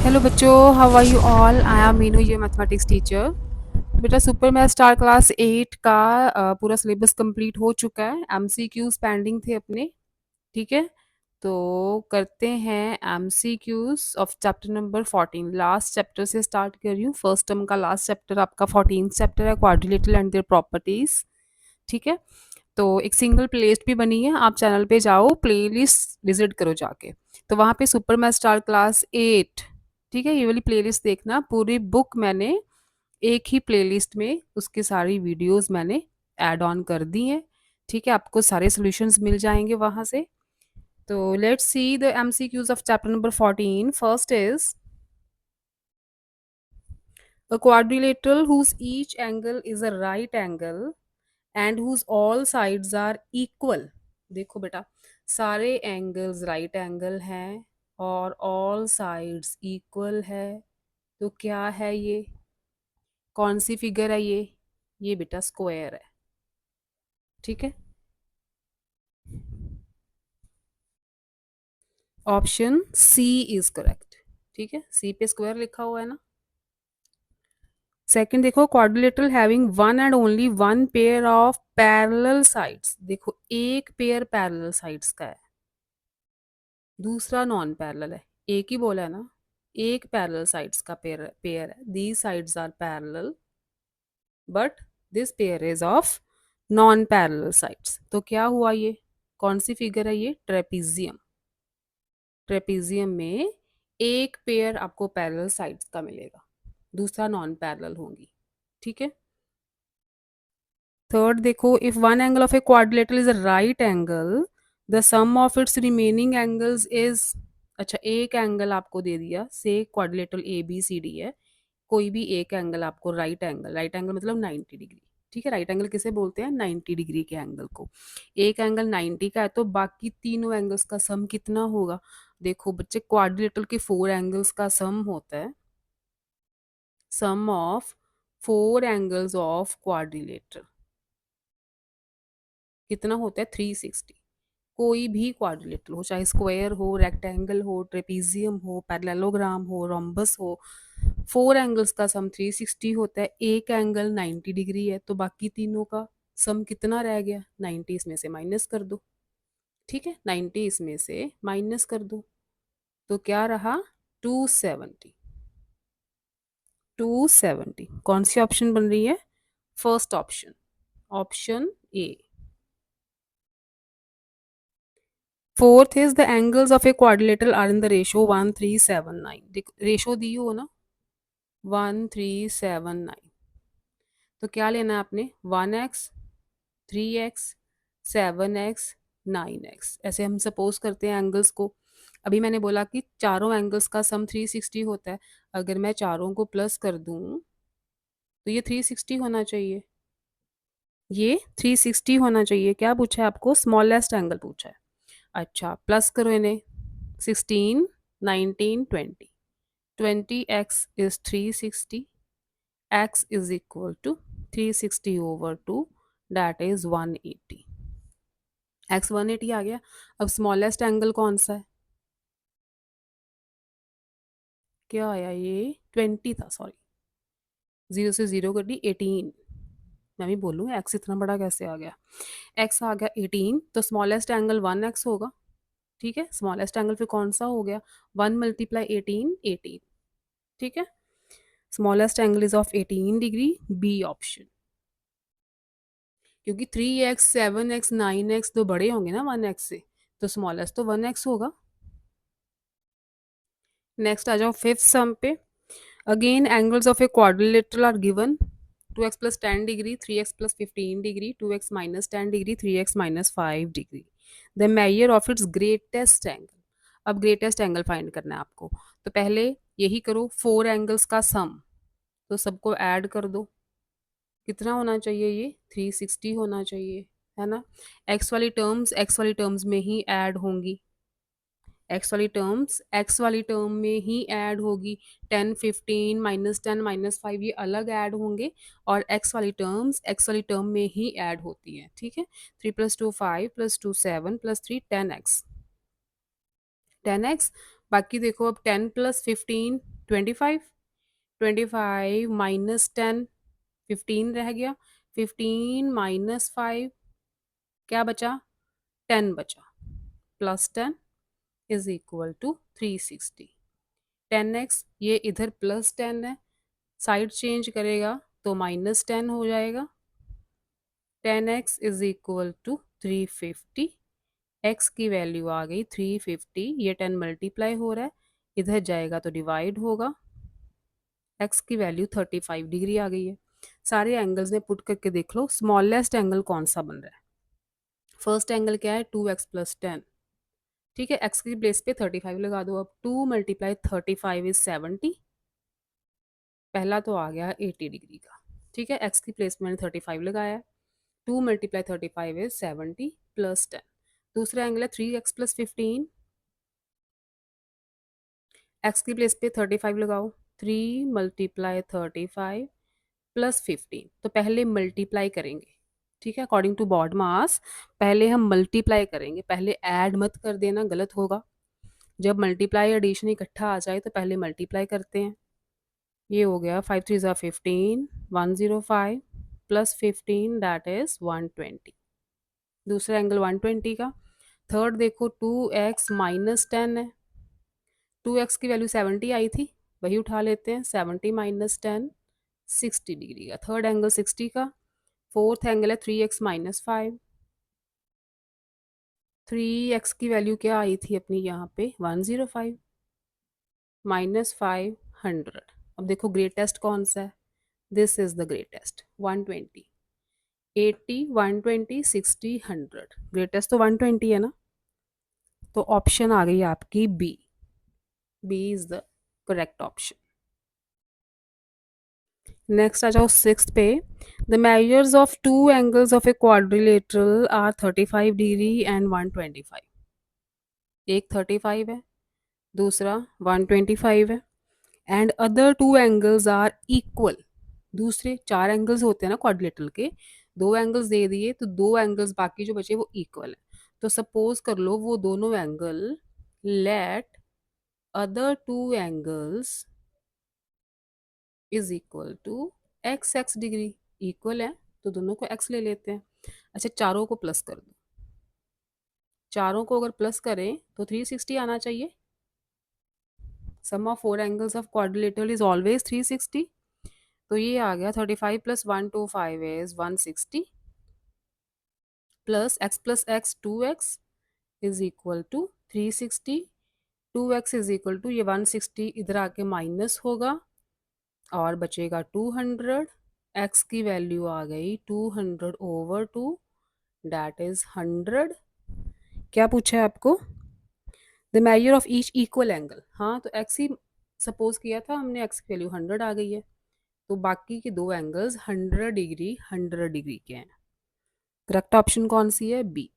Hello बच्चों, how are you all? I am Meenu, ये mathematics teacher. बेटा सुपर मैथ स्टार क्लास 8 का पूरा सिलेबस कंप्लीट हो चुका है। एमसीक्यूज पेंडिंग थे अपने। ठीक है, तो करते हैं MCQs of chapter number 14। Last chapter से स्टार्ट कर रही हूँ। फर्स्ट टर्म का लास्ट चैप्टर आपका 14 चैप्टर है, क्वाड्रिलेटरल एंड देयर प्रॉपर्टीज। ठीक है, तो एक सिंगल प्लेलिस्ट भी बनी है, आप चैनल पे जाओ, प्लेलिस्ट विजिट करो जाके। तो वहाँ पे सुपर मैथ स्टार क्लास 8, ठीक है, ये वाली प्लेलिस्ट देखना। पूरी बुक मैंने एक ही प्लेलिस्ट में उसकी सारी वीडियोस मैंने ऐड ऑन कर दी हैं। ठीक है, आपको सारे सॉल्यूशंस मिल जाएंगे वहाँ से। तो let's see the MCQs of chapter number 14। First is a quadrilateral whose each angle is a right angle and whose all sides are equal। देखो बेटा, सारे एंगल्स राइट एंगल हैं और ऑल साइड्स इक्वल है। तो क्या है ये? कौन सी फिगर है ये बेटा स्क्वायर है। ठीक है, ऑप्शन सी इज करेक्ट। ठीक है, सी पे स्क्वायर लिखा हुआ है ना। सेकंड देखो, quadrilateral having one and only one pair of parallel sides. देखो एक पेयर पैरेलल साइड्स का है, दूसरा नॉन पैरेलल है। एक ही बोला है ना, एक पैरेलल साइड्स का पेयर पेयर है। These sides are parallel but this pair is of non parallel sides. तो क्या हुआ ये? कौन सी फिगर है ये? ट्रेपीजियम। ट्रेपीजियम में एक पेयर आपको पैरेलल साइड्स का मिलेगा, दूसरा नॉन पैरेलल होंगी। ठीक है, थर्ड देखो, if one angle of a quadrilateral is a right angle, the sum of its remaining angles is. अच्छा, एक एंगल आपको दे दिया, say quadrilateral A B C D है, कोई भी एक एंगल आपको राइट एंगल, राइट एंगल मतलब 90 डिग्री। ठीक है, राइट एंगल किसे बोलते हैं? 90 डिग्री के एंगल को। एक एंगल 90 का है तो बाकी तीनों एंगल्स का सम कितना होगा? देखो बच्चे, क्वाड्रिलेटरल के 4 एंगल्स का सम होता है, सम ऑफ 4 एंगल्स ऑफ क्वाड्रिलेटरल कितना होता है? 360। कोई भी क्वाड्रिलेटरल हो, चाहे स्क्वायर हो, रेक्टेंगल हो, ट्रेपीजियम हो, पैरेललोग्राम हो, रोम्बस हो, 4 एंगल्स का सम 360 होता है। एक एंगल 90 डिग्री है तो बाकी तीनों का सम कितना रह गया? 90 इसमें से माइनस कर दो। ठीक है, 90 इसमें से माइनस कर दो तो क्या रहा? 270। 270 कौन सी ऑप्शन बन रही है? First option, option A. Fourth is the angles of a quadrilateral are in the ratio 1379। Ratio दी हो ना, 1379। तो क्या लेना है आपने? 1x, 3x, 7x, 9x। ऐसे हम सपोज करते हैं एंगल्स को। अभी मैंने बोला कि चारों एंगल्स का सम 360 होता है। अगर मैं चारों को प्लस कर दूं तो ये 360 होना चाहिए। ये 360 होना चाहिए। क्या पूछा है आपको? स्मॉलेस्ट एंगल पूछा है। अच्छा, प्लस करो इन्हें। 16, 19, 20। 20x is 360, x is equal to 360 over 2, that is 180। x 180 आ गया। अब स्मॉलेस्ट एंगल कौन सा है? क्या आया ये? 20 था, सॉरी, 0 से 0 कर दी 18। मैं भी बोलूँ x इतना बड़ा कैसे आ गया? x आ गया 18, तो स्मॉलेस्ट एंगल 1x होगा। ठीक है, स्मॉलेस्ट एंगल फिर कौन सा हो गया? 1 मल्टीप्लाई 18, 18। ठीक है, smallest angle is of 18 degree, B option. क्योंकि 3x, 7x, 9x तो बड़े होंगे ना 1x से, तो स्मॉलेस्ट तो 1x होगा। नेक्स्ट आ जाओ फिफ्थ सम पे। Again angles of a quadrilateral are given. 2x plus 10 degree, 3x plus 15 degree, 2x minus 10 degree, 3x minus 5 degree. The measure of its greatest angle. अब greatest angle find करना है आपको, तो पहले यही करो, 4 एंगल्स का सम, तो सबको ऐड कर दो। कितना होना चाहिए ये? 360 होना चाहिए, है ना। एक्स वाली टर्म्स में ही ऐड होंगी। एक्स वाली टर्म में ही ऐड होगी। 10, 15, -10, -5 ये अलग ऐड होंगे, और एक्स वाली टर्म में ही ऐड होती है। ठीक है, 3 + 2 5 + 2 7 + 3 10x। 10x, बाकी देखो अब 10 + 15 25, 25 माइनस 10, 15 रह गया, 15 माइनस 5 क्या बचा, 10 बचा, plus 10 is equal to 360। 10x ये इधर प्लस 10 है, साइड चेंज करेगा तो माइनस 10 हो जाएगा। 10x is equal to 350, x की वैल्यू आ गई 350, ये 10 मल्टीप्लाई हो रहा है, इधर जाएगा तो डिवाइड होगा, x की वैल्यू 35 डिग्री आ गई है। सारे एंगल्स में पुट करके देख लो स्मॉलेस्ट एंगल कौन सा बन रहा है। फर्स्ट एंगल क्या है, 2x प्लस 10, ठीक है, x की प्लेस पे 35 लगा दो, अब 2 मल्टीप्लाई 35 इज 70, पहला तो आ गया 80 डिग्री का, ठीक है, x की प्लेस में मैंने 35 लगाया है, 2 मल्टीप्लाई 35 इज 70 प्लस 10। दूसरा एंगल है 3x प्लस 15, x की प्लेस पे 35 लगाओ, 3 मल्टीप्लाई 35 प्लस 15, तो पहले मल्टीप्लाई करेंगे, ठीक है, अकॉर्डिंग टू बॉड मास पहले हम मल्टीप्लाई करेंगे, पहले ऐड मत कर देना, गलत होगा। जब मल्टीप्लाई एडिशन इकट्ठा आ जाए तो पहले मल्टीप्लाई करते हैं। ये हो गया 5 3 ज़ा 15, 105 प्लस 15 दैट इज 120। दूसरा एंगल 120 का। थर्ड देखो 2x माइनस 10 है, 2x की वैल्यू 70 आई थी, वही उठा लेते हैं, 70 माइनस 10 60 डिग्री का। थर्ड एंगल 60 का। फोर्थ एंगल है 3x माइनस 5, 3x की वैल्यू क्या आई थी अपनी यहाँ पे 105 माइनस 500। अब देखो ग्रेटेस्ट कौन सा है, this is the greatest 120, 80 120 60 100, greatest तो 120 है ना, तो ऑप्शन आ गई आपकी B, B is the correct option. Next आ जाओ सिक्स्थ पे। The measures of two angles of a quadrilateral are 35 degree and 125। एक 35 है, दूसरा 125 है, and other two angles are equal. दूसरे चार एंगल्स होते हैं ना क्वाड्रिलेटरल के, दो एंगल्स दे दिए तो दो एंगल्स बाकी जो बचे वो इक्वल है। तो सपोज कर लो वो दोनों angle, let other two angles is equal to x x degree, equal है तो दोनों को एक्स ले लेते हैं। अच्छा चारों को प्लस कर दो, चारों को अगर प्लस करें तो 360 आना चाहिए। Sum of four angles of quadrilateral is always 360, तो ये आ गया 35 plus 125 is 160 plus X 2x is equal to 360, 2x is equal to ये 160 इधर आके माइनस होगा और बचेगा 200, x की वैल्यू आ गई 200 ओवर 2 दैट इज 100। क्या पूछा है आपको, the measure of each equal angle, हाँ तो x ही सपोज किया था हमने, x की वैल्यू 100 आ गई है, तो बाकी के दो एंगल्स 100 डिग्री के हैं। करेक्ट ऑप्शन कौन सी है, बी।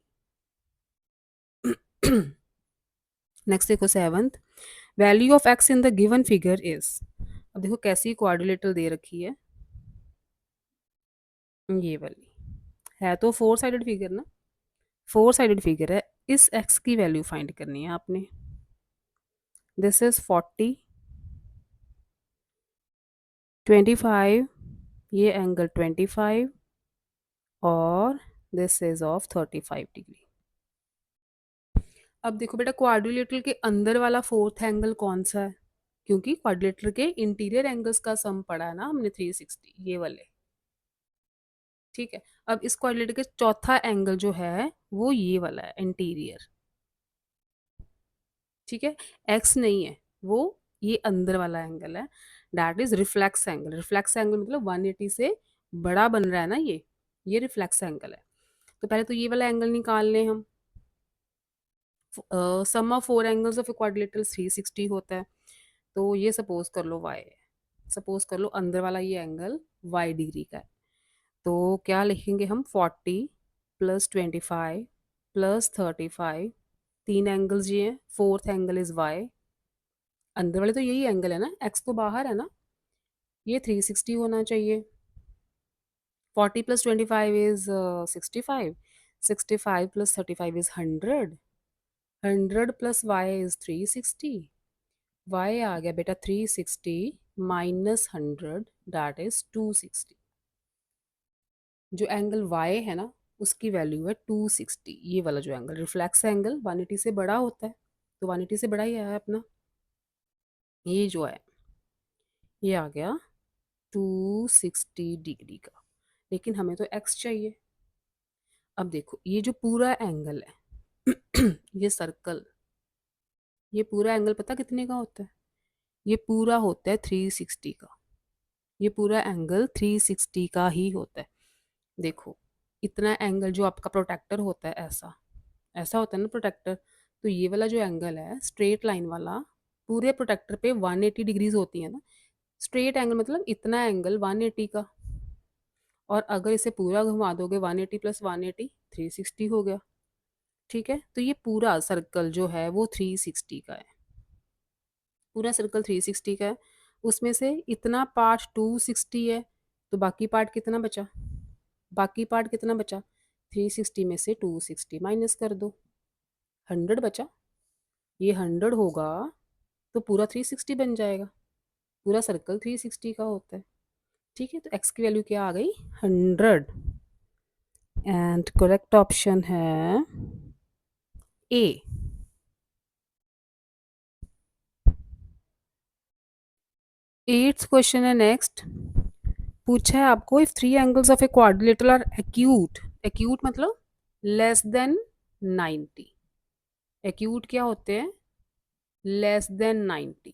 नेक्स्ट देखो seventh, value of x in the given figure is. अब देखो कैसी क्वाड्रिलेटरल दे रखी ये वाली है, तो फोर साइडेड फिगर ना, फोर साइडेड फिगर है, इस एक्स की वैल्यू फाइंड करनी है आपने। दिस इज 40, 25, ये एंगल 25 और दिस इज ऑफ 35 डिग्री। अब देखो बेटा क्वाड्रिलेटरल के अंदर वाला फोर्थ एंगल कौन सा है, क्योंकि क्वाड्रिलेटरल के इंटीरियर एंगल्स का सम पढ़ा है ना हमने 360, ये वाले, ठीक है। अब इस क्वाड्रिलेटरल के चौथा एंगल जो है वो ये वाला है इंटीरियर, ठीक है, एक्स नहीं है वो, ये अंदर वाला एंगल है, that is reflex angle. Reflex angle मतलब 180 से बड़ा बन रहा है ना ये रिफ्लेक्स एंगल है। तो पहले तो ये वाला एंगल निकाल लें हम, sum of four angles of quadrilateral 360 होता है, तो ये सपोज कर लो वाई है, सपोज कर लो अंदर वाला ये एंगल वाई डिग्री का है, तो क्या लिखेंगे हम 40 प्लस 25 प्लस 35, तीन एंगल्स ये हैं, फोर्थ एंगल इज वाई, अंदर वाले तो यही एंगल है ना, एक्स तो बाहर है ना, ये 360 होना चाहिए। 40 plus 25 is 65, 65 plus 35 is 100, 100 plus y is 360, y आ गया बेटा 360 माइनस 100 दैट इज 260। जो एंगल y है ना उसकी वैल्यू है 260। ये वाला जो एंगल रिफ्लेक्स एंगल 180 से बड़ा होता है, तो 180 से बड़ा ही आया अपना। ये जो है ये आ गया 260 डिग्री का, लेकिन हमें तो x चाहिए। अब देखो ये जो पूरा एंगल है ये सर्कल, ये पूरा एंगल पता कितने का होता है? ये पूरा होता है 360 का। ये पूरा एंगल 360 का ही होता है। देखो इतना एंगल जो आपका प्रोटेक्टर होता है, ऐसा ऐसा होता है ना प्रोटेक्टर, तो ये वाला जो एंगल है स्ट्रेट लाइन वाला, पूरे प्रोटेक्टर पे 180 डिग्रीज होती है ना। स्ट्रेट एंगल मतलब इतना एंगल 180 का, और अगर इसे पूरा घुमा दोगे 180 प्लस 180 360 हो गया। ठीक है, तो ये पूरा सर्कल जो है वो 360 का है। पूरा सर्कल 360 का है, उसमें से इतना पार्ट 260 है, तो बाकी पार्ट कितना बचा? बाकी पार्ट कितना बचा? 360 में से 260 माइनस कर दो, 100 बचा। ये 100 होगा तो पूरा 360 बन जाएगा। पूरा सर्कल 360 का होता है। ठीक है, तो x की वैल्यू क्या आ गई? 100। एंड करेक्ट ऑप्शन है ए। एट्थ क्वेश्चन है नेक्स्ट। पूछा है आपको, if three angles of a quadrilateral are acute, acute मतलब लेस देन 90। एक्यूट क्या होते हैं? Less than 90।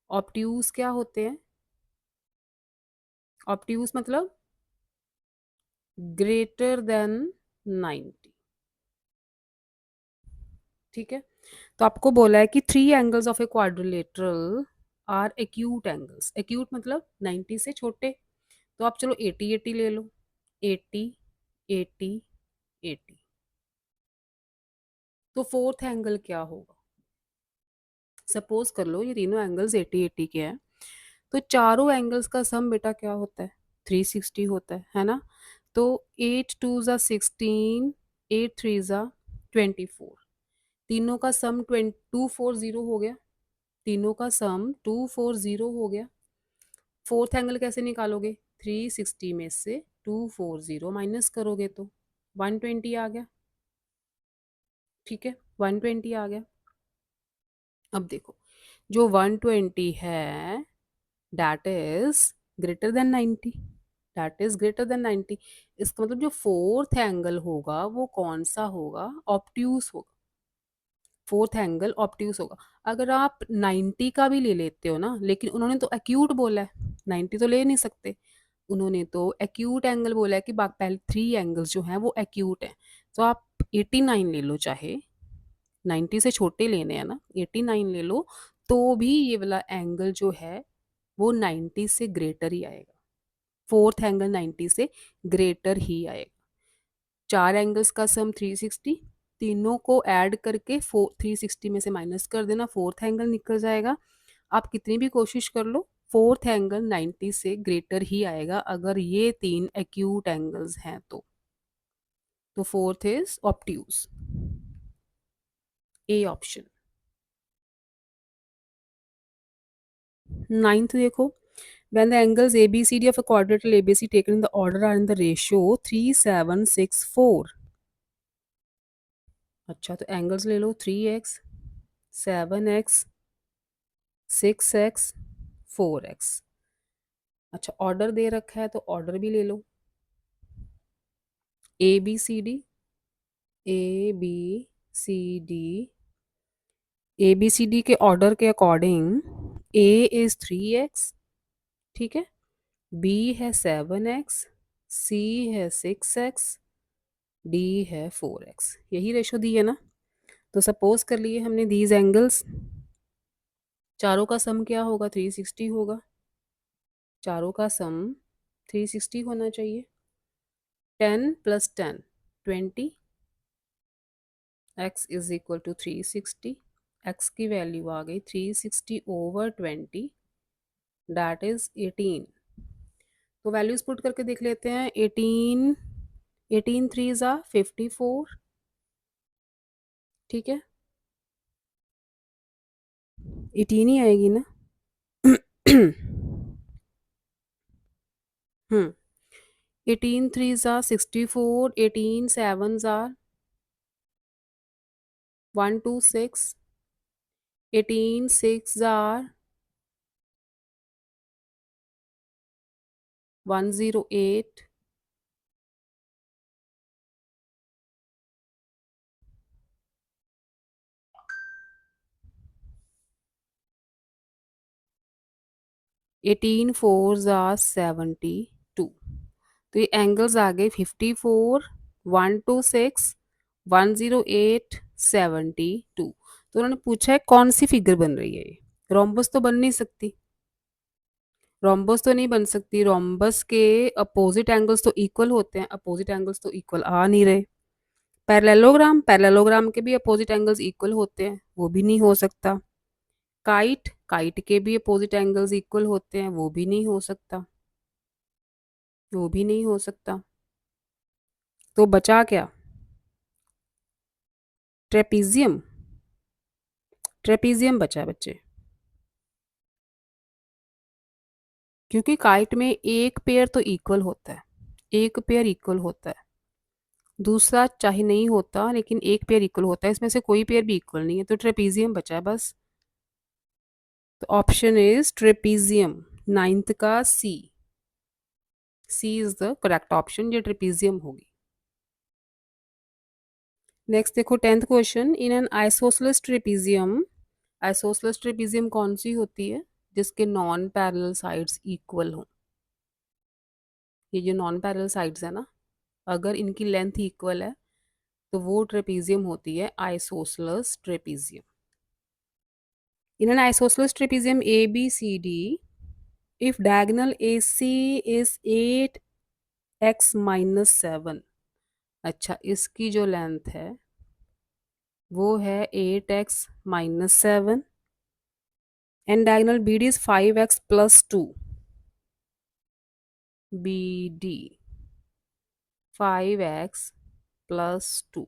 ऑब्ट्यूज क्या होते हैं? ऑब्ट्यूज मतलब ग्रेटर देन 90। ठीक है, तो आपको बोला है कि three angles of a quadrilateral are acute angles. Acute मतलब 90 से छोटे, तो आप चलो 80 80 ले लो। 80 80 80। तो फोर्थ एंगल क्या होगा? सपोज कर लो ये तीनों एंगल्स 80 80 के हैं, तो चारों एंगल्स का सम बेटा क्या होता है? 360 होता है ना। तो 8 टू ज़ा 16, 8 थ्री ज़ा 24। तीनों का सम 240 हो गया। तीनों का सम 240 हो गया। फोर्थ एंगल कैसे निकालोगे? 360 में से 240 माइनस करोगे तो 120 आ गया। ठीक है, 120 आ गया। अब देखो जो 120 है that is greater than 90। That is greater than 90। इसका मतलब जो फोर्थ एंगल होगा वो कौन सा होगा? ऑब्ट्यूस होगा। फोर्थ एंगल ऑब्ट्यूस होगा। अगर आप 90 का भी ले लेते हो ना, लेकिन उन्होंने तो एक्यूट बोला है, 90 तो ले नहीं सकते। उन्होंने तो एक्यूट एंगल बोला है कि पहले थ्री एंगल्स जो हैं वो एक्यूट हैं। तो आप 89 ले लो, चाहे 90 से छोटे लेने हैं ना, 89 ले लो, तो भी ये वाला एंगल जो है वो 90 से ग्रेटर ही आएगा। फोर्थ एंगल 90 से ग्रेटर ही आएगा। चार एंगल्स का सम 360, तीनों को ऐड करके 360 में से माइनस कर देना, फोर्थ एंगल निकल जाएगा। आप कितनी भी कोशिश कर लो, फोर्थ एंगल 90 से ग्रेटर ही आएगा अगर ये तीन एक्यूट एंगल्स हैं तो fourth is obtuse, A option. Ninth देखो, when the angles ABCD of a quadrilateral ABC taken in the order are in the ratio 3 7 6 4। अच्छा, तो एंगल्स ले लो 3x 7x 6x 4x। अच्छा, ऑर्डर दे रखा है तो ऑर्डर भी ले लो। ABCD ABCD ABCD के ऑर्डर के अकॉर्डिंग A इज 3x, ठीक है, B है 7x, C है 6x, D है 4x। यही रेशो दी है ना। तो सपोज कर लिए हमने दीज एंगल्स, चारों का सम क्या होगा? 360 होगा। चारों का सम 360 होना चाहिए। 10 plus 10 20, x is equal to 360। x की वैल्यू आ गई 360 ओवर 20, दैट इज 18। तो वैल्यूज पुट करके देख लेते हैं। 18 18 थ्री ज़ा 54, ठीक है। 18 ही आएगी ना? हम्म 18 threes are 64, 18 sevens are 126, 18 six are 108, 18 fours are 72। तो ये एंगल्स आ गए 54, 126, 108, 72। तो उन्होंने पूछा है कौन सी फिगर बन रही है ये। रोम्बस तो बन नहीं सकती, रोम्बस तो नहीं बन सकती, रोम्बस के अपोजिट एंगल्स तो इक्वल होते हैं, अपोजिट एंगल्स तो इक्वल आ नहीं रहे। पैरेललोग्राम, पैरेललोग्राम के भी अपोजिट एंगल्स इक्वल होते हैं, वो भी नहीं हो सकता। काइट, काइट के भी अपोजिट एंगल्स इक्वल होते हैं, वो भी नहीं हो सकता, वो भी नहीं हो सकता। तो बचा क्या? ट्रेपीजियम, ट्रेपीजियम बचा बच्चे, क्योंकि काइट में एक पेयर तो इक्वल होता है, एक पेयर इक्वल होता है, दूसरा चाहे नहीं होता लेकिन एक पेयर इक्वल होता है, इसमें से कोई पेयर भी इक्वल नहीं है, तो ट्रेपीजियम बचा है बस। तो ऑप्शन इज ट्रेपीजियम, नाइन्थ का सी, सी इज द करेक्ट ऑप्शन, ये ट्रेपीजियम होगी। नेक्स्ट देखो 10th question, in an isosceles trapezium, isosceles trapezium कौन सी होती है? जिसके नॉन पैरेलल साइड्स इक्वल हों। ये जो नॉन पैरेलल साइड्स है ना, अगर इनकी लेंथ इक्वल है तो वो ट्रेपीजियम होती है isosceles trapezium. In an isosceles trapezium A B C D, if diagonal A C is 8x minus 7, अच्छा इसकी जो लेंथ है वो है 8x minus 7, and diagonal B D is 5x plus 2, B D 5x plus 2।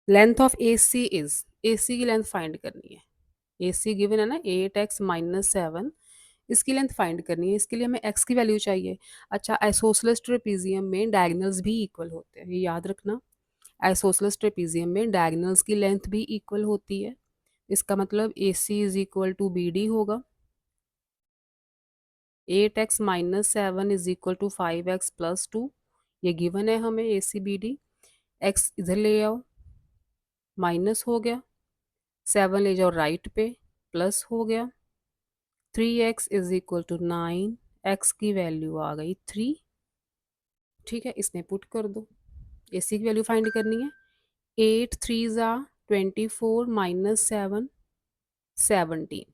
Length of A C is, A C की length find करनी है, ए सी given है ना 8x माइनस 7, इसकी लेंथ फाइंड करनी है, इसके लिए हमें x की वैल्यू चाहिए। अच्छा आइसोसेलेस ट्रेपीजियम में डायगोनल्स भी इक्वल होते हैं, ये याद रखना, आइसोसेलेस ट्रेपीजियम में डायगोनल्स की लेंथ भी इक्वल होती है, इसका मतलब A C is equal to B D होगा। 8x minus 7 is equal to 5x plus 2, ये गिवन है हमें A C B D. x इधर ले आओ, माइनस हो गया, 7 ले जाओ राइट पे, प्लस हो गया, 3x is equal to 9, x की वैल्यू आ गई 3। ठीक है, इसमें पुट कर दो, एसी की वैल्यू फाइंड करनी है। 8 थ्री ज़ा 24 minus 7 17,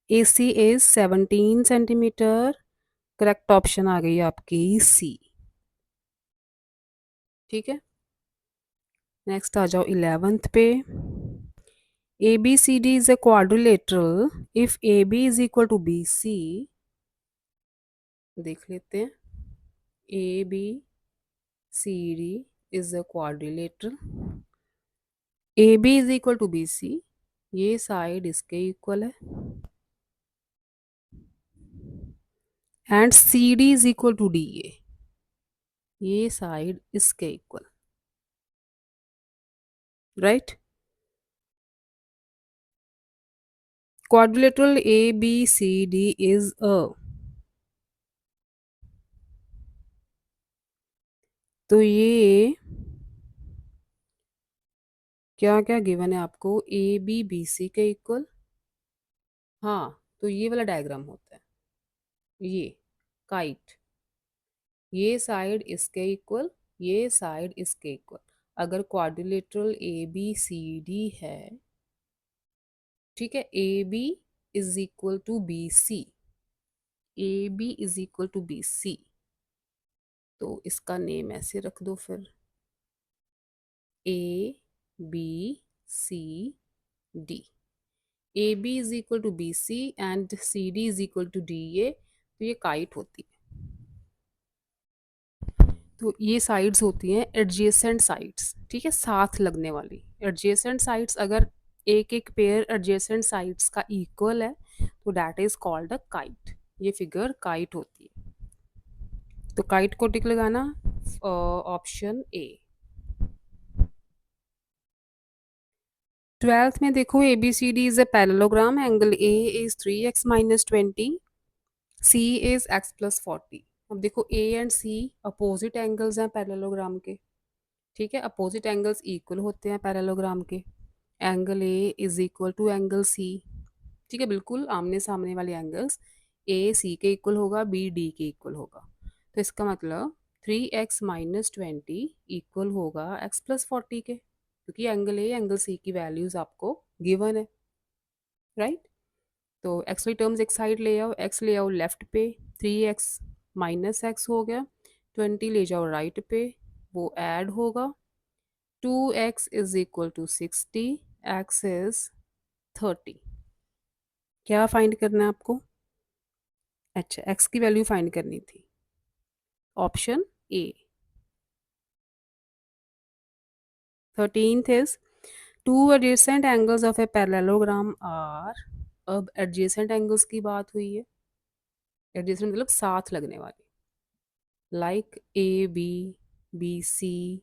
A C is 17 centimetre, correct option आ गई आपकी सी। ठीक है, नेक्स्ट आ जाओ 11th पे, A B C D is a quadrilateral, if A B is equal to B C, देख लेते हैं, A B C D is a quadrilateral, A B is equal to B C, ये side इसके equal है, and C D is equal to D A, ये side इसके equal, right. Quadrilateral A B C D is a, तो ये क्या क्या given है आपको, ए बी बी सी के इक्वल, हाँ तो ये वाला डायग्राम होता है, ये काइट, ये साइड इसके इक्वल, ये साइड इसके इक्वल, अगर quadrilateral A B C D है, ठीक है, A B is equal to B C, A B is equal to B C, तो इसका नेम ऐसे रख दो फिर, A B C D, A B is equal to B C and C D is equal to D A, तो ये kite होती है। तो ये साइड्स होती हैं एडजेसेंट साइड्स, ठीक है, साथ लगने वाली एडजेसेंट साइड्स, अगर एक एक पेयर एडजेसेंट साइड्स का इक्वल है, तो that is called a kite. ये फिगर काइट होती है। तो काइट को टिक लगाना, ऑप्शन ए। 12th में देखो, A B C D is a parallelogram, angle A is 3x minus 20, C is x plus 40। अब देखो A and C opposite angles हैं पैरेललोग्राम के, ठीक है, अपोजिट एंगल्स इक्वल होते हैं पैरेललोग्राम के। Angle A is equal to angle C, ठीक है, बिल्कुल आमने सामने वाले एंगल्स, ए सी के इक्वल होगा, बी डी के इक्वल होगा। तो इसका मतलब 3x माइनस 20 इक्वल होगा x प्लस 40 के, क्योंकि एंगल ए एंगल सी की वैल्यूज आपको गिवन है, राइट। तो एक्स वाली टर्म्स एक साइड ले आओ, एक्स ले आओ लेफ्ट पे, 3x माइनस एक्स हो गया, 20 ले जाओ राइट पे, वो ऐड होगा, 2x is equal to 60, x is 30। क्या फाइंड करना है आपको? अच्छा, x की वैल्यू फाइंड करनी थी, option A. 13th is two adjacent angles of a parallelogram are, अब adjacent angles की बात हुई है, adjacent मतलब साथ लगने वाले, like ए बी सी,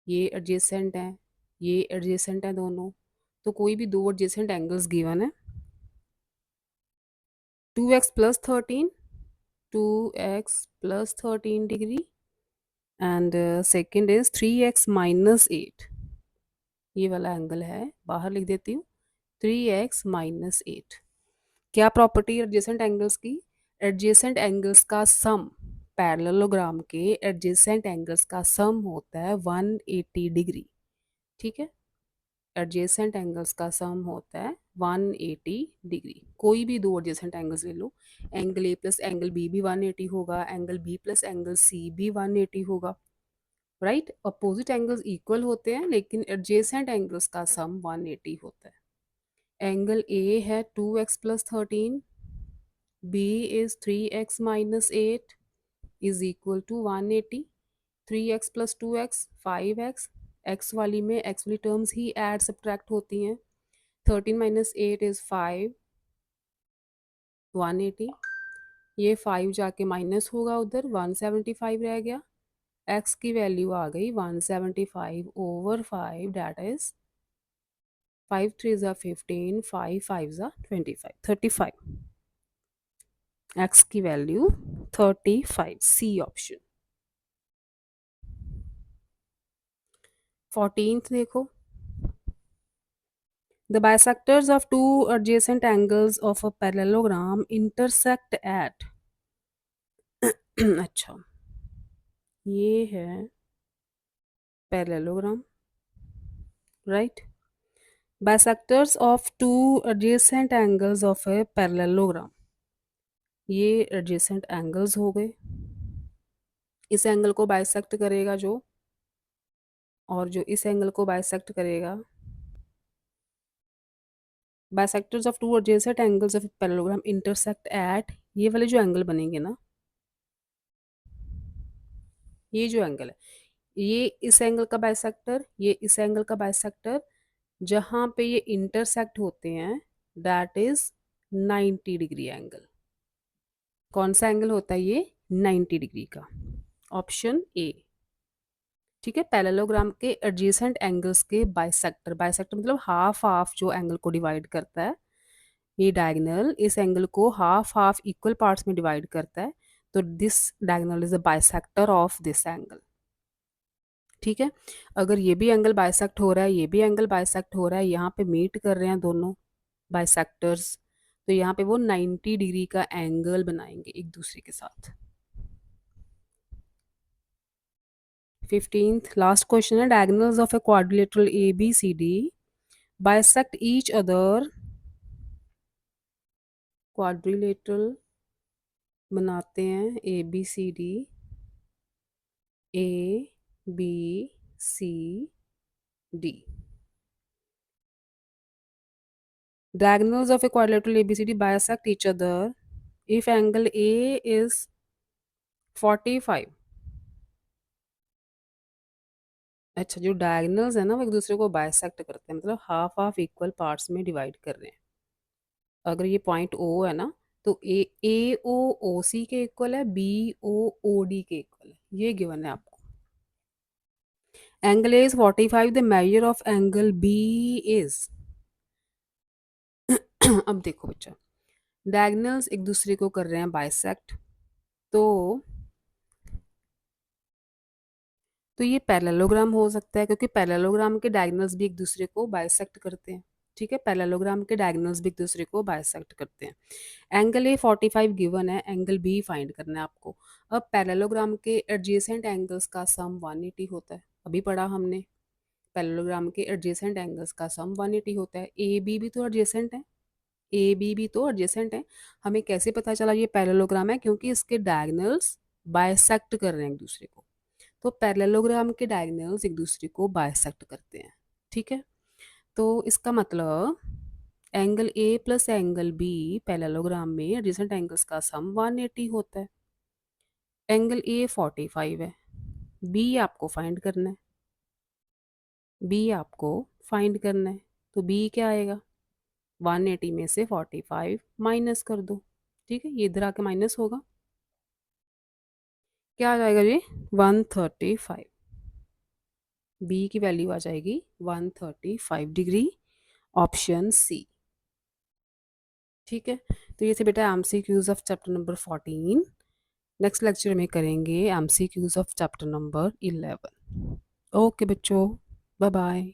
ये adjacent हैं, ये adjacent हैं दोनों, तो कोई भी दो adjacent angles given है, 2x plus 13, 2x plus 13 degree, and second is 3x minus 8, ये वाला एंगल है, बाहर लिख देती हूँ, 3x माइनस 8। क्या प्रॉपर्टी है एडजेसेंट एंगल्स की? एडजेसेंट एंगल्स का सम, पैरेललोग्राम के एडजेसेंट एंगल्स का सम होता है 180 डिग्री, ठीक है, एडजेसेंट एंगल्स का सम होता है 180 डिग्री। कोई भी दो एडजेसेंट एंगल्स ले लो, angle A plus angle B भी 180 होगा, angle B plus angle C भी 180 होगा, राइट। अपोजिट एंगल्स इक्वल होते हैं, लेकिन एडजेसेंट एंगल्स का सम 180 होता है। एंगल ए है 2x plus 13, B is 3x minus 8 is equal to 180, 3x plus 2x 5x, x वाली में x वाली टर्म्स ही ऐड सब्ट्रैक्ट होती हैं, 13 माइनस 8 इज 5, 180, ये 5 जाके माइनस होगा उधर, 175 रह गया, x की वैल्यू आ गई 175 ओवर 5, डैट इज 5 3 ज़ा 15, 5 5 ज़ा 25, 35, x की वैल्यू 35, सी ऑप्शन। 14th देखो, the bisectors of two adjacent angles of a parallelogram intersect at अच्छा, ये है parallelogram, right? Bisectors of two adjacent angles of a parallelogram, ये adjacent angles हो गए, इस एंगल को बाइसेक्ट करेगा जो, और जो इस एंगल को बाइसेक्ट करेगा, bisectors of two adjacent angles of parallelogram intersect at, ये वाले जो एंगल बनेंगे ना, ये जो एंगल है, ये इस एंगल का बाइसेक्टर, ये इस एंगल का बाइसेक्टर, जहां पे ये इंटरसेक्ट होते हैं, दैट इज 90 डिग्री एंगल। कौन सा एंगल होता है ये? 90 डिग्री का, ऑप्शन ए, ठीक है। पैरेललोग्राम के एडजेसेंट एंगल्स के बाइसेक्टर, बाइसेक्टर मतलब हाफ हाफ जो एंगल को डिवाइड करता है, ये डायगोनल इस एंगल को हाफ हाफ इक्वल पार्ट्स में डिवाइड करता है, तो this diagonal is the bisector of this angle, ठीक है। अगर ये भी एंगल बाइसेक्ट हो रहा है, ये भी एंगल बाइसेक्ट हो रहा है, यहाँ पे मीट कर रहे हैं दोनों बाइसेक्टर्स, तो यहाँ पे वो 90 डिग्री का एंगल बनाएंगे एक दूसरे के साथ। 15th लास्ट क्वेश्चन है, diagonals of a quadrilateral A B C D bisect each other, quadrilateral बनाते हैं A B C D, A B C D, diagonals of a quadrilateral ABCD bisect each other if angle A is 45, अच्छा, जो diagonals है ना वो एक दूसरे को बाइसेक्ट करते हैं, मतलब हाफ हाफ इक्वल पार्ट्स में डिवाइड कर रहे हैं। अगर ये पॉइंट ओ है ना, तो ए ओ ओ सी के इक्वल है, बी ओ ओ डी के इक्वल है, ये गिवन है आपको। Angle A is 45, the measure of angle B is अब देखो बच्चा, डायगोनल्स एक दूसरे को कर रहे हैं बाइसेक्ट, तो ये पैरेललोग्राम हो सकता है, क्योंकि पैरेललोग्राम के डायगोनल्स भी एक दूसरे को बाइसेक्ट करते हैं। ठीक है, पैरेललोग्राम के डायगोनल्स भी एक दूसरे को बाइसेक्ट करते हैं। एंगल ए 45 गिवन है, एंगल बी फाइंड करना है आपको। अब पैरेललोग्राम के एडजेसेंट एंगल्स का सम 180 होता है, अभी पढ़ा हमने। पैरेललोग्राम के एडजेसेंट एंगल्स का सम 180 होता है। ए बी भी तो एडजेसेंट है, ए बी भी तो एडजेसेंट है। हमें कैसे पता चला ये पैरेललोग्राम है? क्योंकि इसके डायगोनल्स बाइसेक्ट कर रहे हैं एक दूसरे को। तो पैरेललोग्राम के डायगोनल्स एक दूसरे को बाइसेक्ट करते हैं। ठीक है, तो इसका मतलब angle A plus angle B parallelogram में एडजेसेंट एंगल्स का सम 180 होता है। एंगल ए 45 है, बी आपको फाइंड करना है, बी आपको फाइंड करना है। तो बी क्या आएगा? 180 में से 45 माइनस कर दो। ठीक है, ये इधर आके माइनस होगा, क्या आ जाएगा जी? 135। बी की वैल्यू आ जाएगी 135 डिग्री, ऑप्शन सी। ठीक है, तो ये थे बेटा MCQs of chapter number 14। Next lecture में करेंगे MCQs of chapter number 11। Okay बच्चों, बाय बाय।